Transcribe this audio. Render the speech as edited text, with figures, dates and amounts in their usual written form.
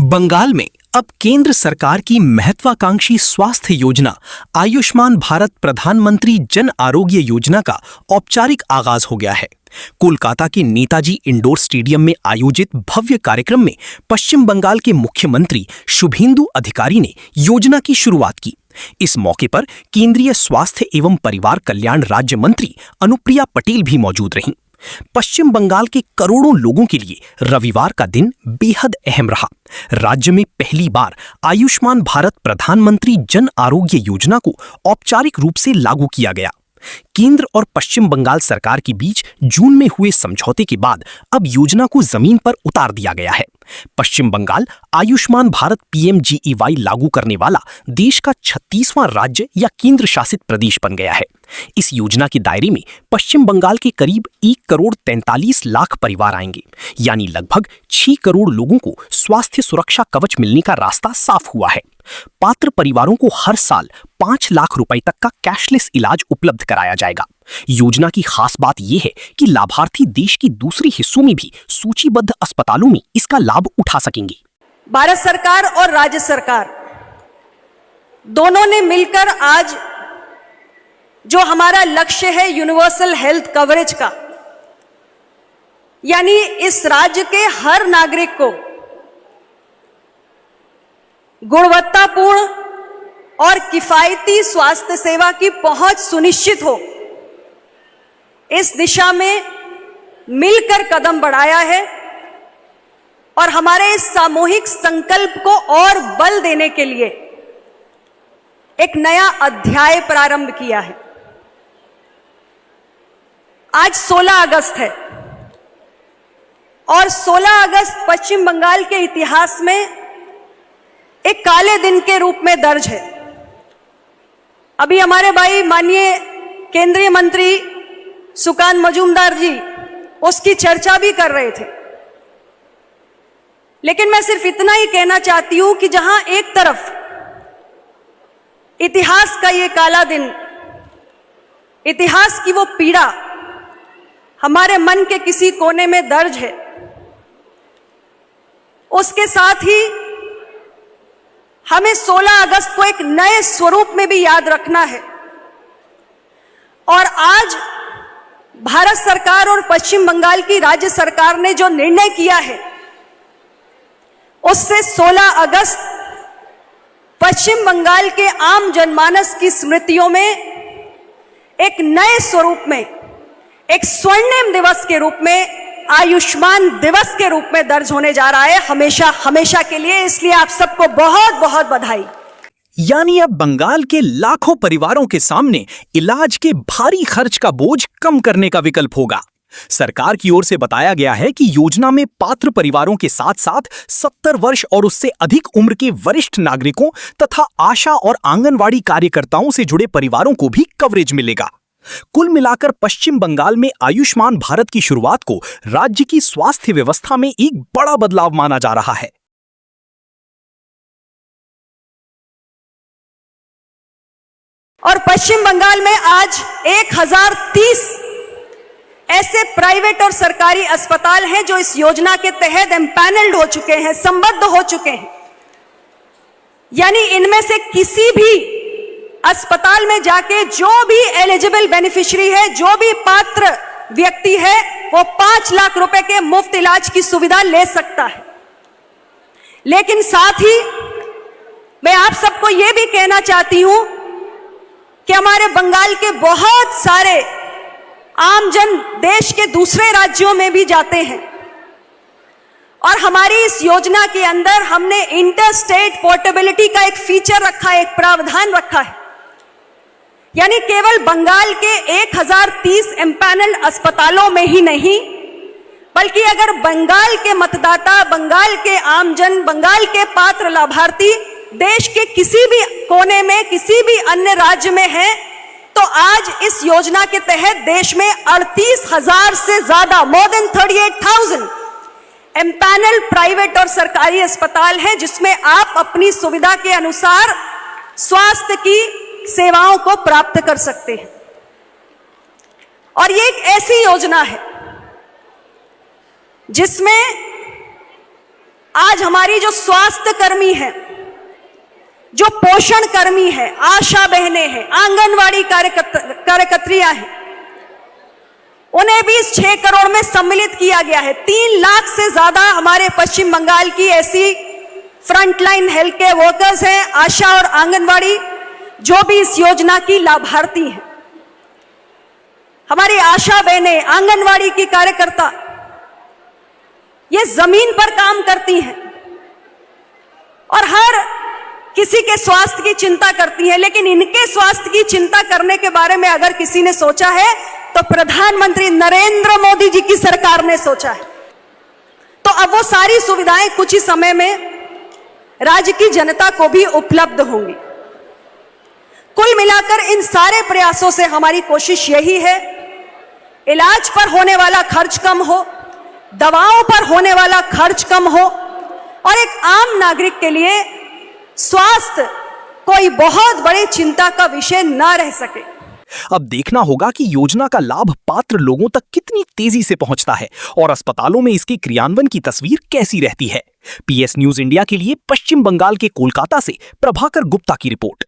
बंगाल में अब केंद्र सरकार की महत्वाकांक्षी स्वास्थ्य योजना आयुष्मान भारत प्रधानमंत्री जन आरोग्य योजना का औपचारिक आगाज हो गया है। कोलकाता के नेताजी इंडोर स्टेडियम में आयोजित भव्य कार्यक्रम में पश्चिम बंगाल के मुख्यमंत्री शुभेंदु अधिकारी ने योजना की शुरुआत की। इस मौके पर केंद्रीय स्वास्थ्य एवं परिवार कल्याण राज्य मंत्री अनुप्रिया पटेल भी मौजूद रहीं। पश्चिम बंगाल के करोड़ों लोगों के लिए रविवार का दिन बेहद अहम रहा। राज्य में पहली बार आयुष्मान भारत प्रधानमंत्री जन आरोग्य योजना को औपचारिक रूप से लागू किया गया। केंद्र और पश्चिम बंगाल सरकार के बीच जून में हुए समझौते के बाद अब योजना को जमीन पर उतार दिया गया है। पश्चिम बंगाल आयुष्मान भारत PMGEY लागू करने वाला देश का 36वां राज्य या केंद्र शासित प्रदेश बन गया है। इस योजना के दायरे में पश्चिम बंगाल के करीब 1,43,00,000 परिवार आएंगे, यानी लगभग 6 करोड़ लोगों को स्वास्थ्य सुरक्षा कवच मिलने का रास्ता साफ हुआ है। पात्र परिवारों को हर साल 5 लाख रुपए तक का कैशलेस इलाज उपलब्ध कराया जाएगा। योजना की खास बात यह है कि लाभार्थी देश के दूसरे हिस्सों में भी सूचीबद्ध अस्पतालों में इसका लाभ उठा सकेंगे। भारत सरकार और राज्य सरकार दोनों ने मिलकर आज जो हमारा लक्ष्य है यूनिवर्सल हेल्थ कवरेज का, यानी इस राज्य के हर नागरिक को गुणवत्तापूर्ण और किफायती स्वास्थ्य सेवा की पहुंच सुनिश्चित हो, इस दिशा में मिलकर कदम बढ़ाया है और हमारे इस सामूहिक संकल्प को और बल देने के लिए एक नया अध्याय प्रारंभ किया है। आज 16 अगस्त है और 16 अगस्त पश्चिम बंगाल के इतिहास में एक काले दिन के रूप में दर्ज है। अभी हमारे भाई माननीय केंद्रीय मंत्री सुकान मजूमदार जी उसकी चर्चा भी कर रहे थे, लेकिन मैं सिर्फ इतना ही कहना चाहती हूं कि जहां एक तरफ इतिहास का ये काला दिन, इतिहास की वो पीड़ा हमारे मन के किसी कोने में दर्ज है, उसके साथ ही हमें 16 अगस्त को एक नए स्वरूप में भी याद रखना है। और आज भारत सरकार और पश्चिम बंगाल की राज्य सरकार ने जो निर्णय किया है, उससे 16 अगस्त पश्चिम बंगाल के आम जनमानस की स्मृतियों में एक नए स्वरूप में, एक स्वर्णिम दिवस के रूप में, आयुष्मान दिवस के रूप में दर्ज होने जा रहा है, हमेशा हमेशा के लिए। इसलिए आप सबको बहुत बहुत बधाई। यानी अब बंगाल के लाखों परिवारों के सामने इलाज के भारी खर्च का बोझ कम करने का विकल्प होगा। सरकार की ओर से बताया गया है कि योजना में पात्र परिवारों के साथ साथ 70 वर्ष और उससे अधिक उम्र के वरिष्ठ नागरिकों तथा आशा और आंगनवाड़ी कार्यकर्ताओं से जुड़े परिवारों को भी कवरेज मिलेगा। कुल मिलाकर पश्चिम बंगाल में आयुष्मान भारत की शुरुआत को राज्य की स्वास्थ्य व्यवस्था में एक बड़ा बदलाव माना जा रहा है। और पश्चिम बंगाल में आज 1030 ऐसे प्राइवेट और सरकारी अस्पताल हैं जो इस योजना के तहत एम्पैनल्ड हो चुके हैं, संबद्ध हो चुके हैं। यानी इनमें से किसी भी अस्पताल में जाके जो भी एलिजिबल बेनिफिशियरी है, जो भी पात्र व्यक्ति है, वो 5 लाख रुपए के मुफ्त इलाज की सुविधा ले सकता है। लेकिन साथ ही मैं आप सबको यह भी कहना चाहती हूं कि हमारे बंगाल के बहुत सारे आमजन देश के दूसरे राज्यों में भी जाते हैं और हमारी इस योजना के अंदर हमने इंटर स्टेट पोर्टेबिलिटी का एक फीचर रखा है, एक प्रावधान रखा है। यानी केवल बंगाल के 1030 एम्पैनल अस्पतालों में ही नहीं, बल्कि अगर बंगाल के मतदाता, बंगाल के आमजन, बंगाल के पात्र लाभार्थी देश के किसी भी कोने में, किसी भी अन्य राज्य में हैं, तो आज इस योजना के तहत देश में 38,000 से ज्यादा, मोर देन 38,000 एम्पैनल प्राइवेट और सरकारी अस्पताल हैं, जिसमें आप अपनी सुविधा के अनुसार स्वास्थ्य की सेवाओं को प्राप्त कर सकते हैं। और ये एक ऐसी योजना है जिसमें आज हमारी जो स्वास्थ्य कर्मी है, जो पोषण कर्मी है, आशा बहनें हैं, आंगनवाड़ी कार्यकर्त्रियां हैं, उन्हें भी इस 6 करोड़ में सम्मिलित किया गया है। 3 लाख से ज्यादा हमारे पश्चिम बंगाल की ऐसी फ्रंटलाइन हेल्थ केयर वर्कर्स हैं, आशा और आंगनवाड़ी, जो भी इस योजना की लाभार्थी हैं। हमारी आशा बहनें, आंगनवाड़ी की कार्यकर्ता, ये जमीन पर काम करती हैं और हर किसी के स्वास्थ्य की चिंता करती हैं, लेकिन इनके स्वास्थ्य की चिंता करने के बारे में अगर किसी ने सोचा है तो प्रधानमंत्री नरेंद्र मोदी जी की सरकार ने सोचा है। तो अब वो सारी सुविधाएं कुछ ही समय में राज्य की जनता को भी उपलब्ध होंगी। कुल मिलाकर इन सारे प्रयासों से हमारी कोशिश यही है, इलाज पर होने वाला खर्च कम हो, दवाओं पर होने वाला खर्च कम हो और एक आम नागरिक के लिए स्वास्थ्य कोई बहुत बड़ी चिंता का विषय न रह सके। अब देखना होगा कि योजना का लाभ पात्र लोगों तक कितनी तेजी से पहुंचता है और अस्पतालों में इसके क्रियान्वयन की तस्वीर कैसी रहती है। PS न्यूज इंडिया के लिए पश्चिम बंगाल के कोलकाता से प्रभाकर गुप्ता की रिपोर्ट।